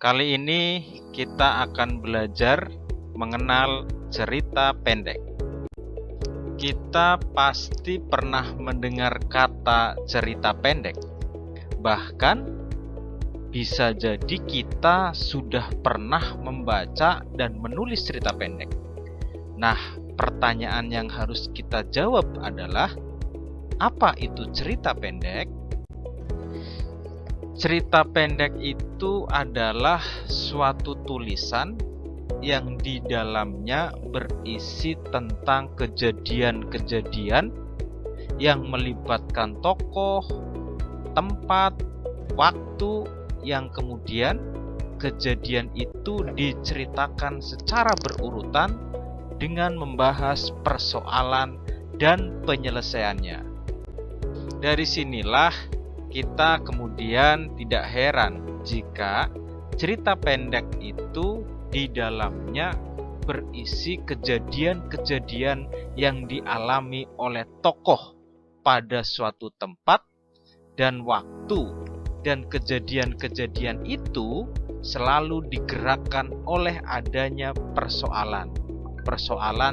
Kali ini kita akan belajar mengenal cerita pendek. Kita pasti pernah mendengar kata cerita pendek. Bahkan bisa jadi kita sudah pernah membaca dan menulis cerita pendek. Nah, pertanyaan yang harus kita jawab adalah, apa itu cerita pendek? Cerita pendek itu adalah suatu tulisan yang di dalamnya berisi tentang kejadian-kejadian yang melibatkan tokoh, tempat, waktu, yang kemudian kejadian itu diceritakan secara berurutan dengan membahas persoalan dan penyelesaiannya. Dari sinilah kita kemudian tidak heran jika cerita pendek itu di dalamnya berisi kejadian-kejadian yang dialami oleh tokoh pada suatu tempat dan waktu, dan kejadian-kejadian itu selalu digerakkan oleh adanya persoalan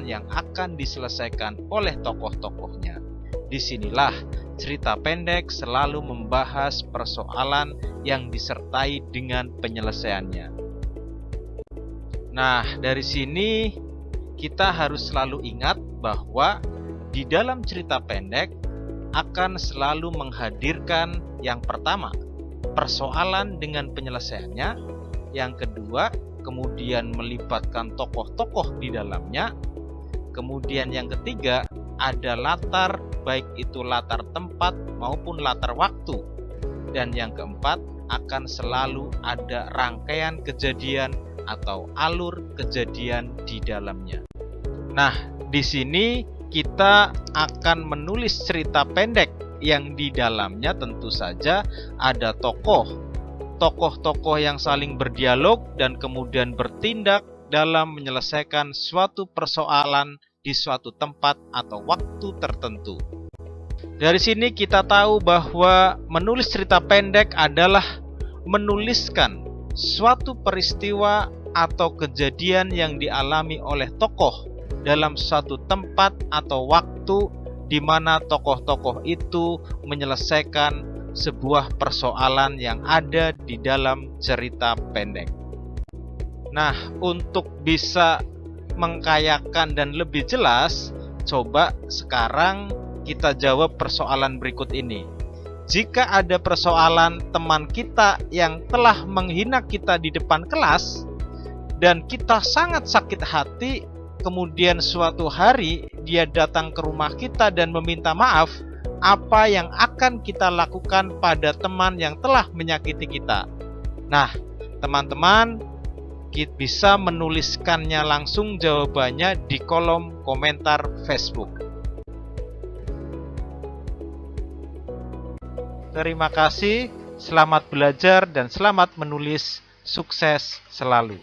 yang akan diselesaikan oleh tokoh-tokohnya. Disinilah cerita pendek selalu membahas persoalan yang disertai dengan penyelesaiannya. Nah, dari sini kita harus selalu ingat bahwa di dalam cerita pendek akan selalu menghadirkan yang pertama, persoalan dengan penyelesaiannya, yang kedua, kemudian melibatkan tokoh-tokoh di dalamnya, kemudian yang ketiga, ada latar, baik itu latar tempat maupun latar waktu. Dan yang keempat, akan selalu ada rangkaian kejadian atau alur kejadian di dalamnya. Nah, di sini kita akan menulis cerita pendek yang di dalamnya tentu saja ada tokoh-tokoh yang saling berdialog dan kemudian bertindak dalam menyelesaikan suatu persoalan di suatu tempat atau waktu tertentu. Dari sini kita tahu bahwa menulis cerita pendek adalah menuliskan suatu peristiwa atau kejadian yang dialami oleh tokoh dalam suatu tempat atau waktu di mana tokoh-tokoh itu menyelesaikan sebuah persoalan yang ada di dalam cerita pendek. Nah, untuk bisa mengkayakan dan lebih jelas, coba sekarang kita jawab persoalan berikut ini. Jika ada persoalan teman kita yang telah menghina kita di depan kelas dan kita sangat sakit hati, kemudian suatu hari dia datang ke rumah kita dan meminta maaf, apa yang akan kita lakukan pada teman yang telah menyakiti kita? Nah, teman-teman, kita bisa menuliskannya langsung jawabannya di kolom komentar Facebook. Terima kasih, selamat belajar dan selamat menulis, sukses selalu.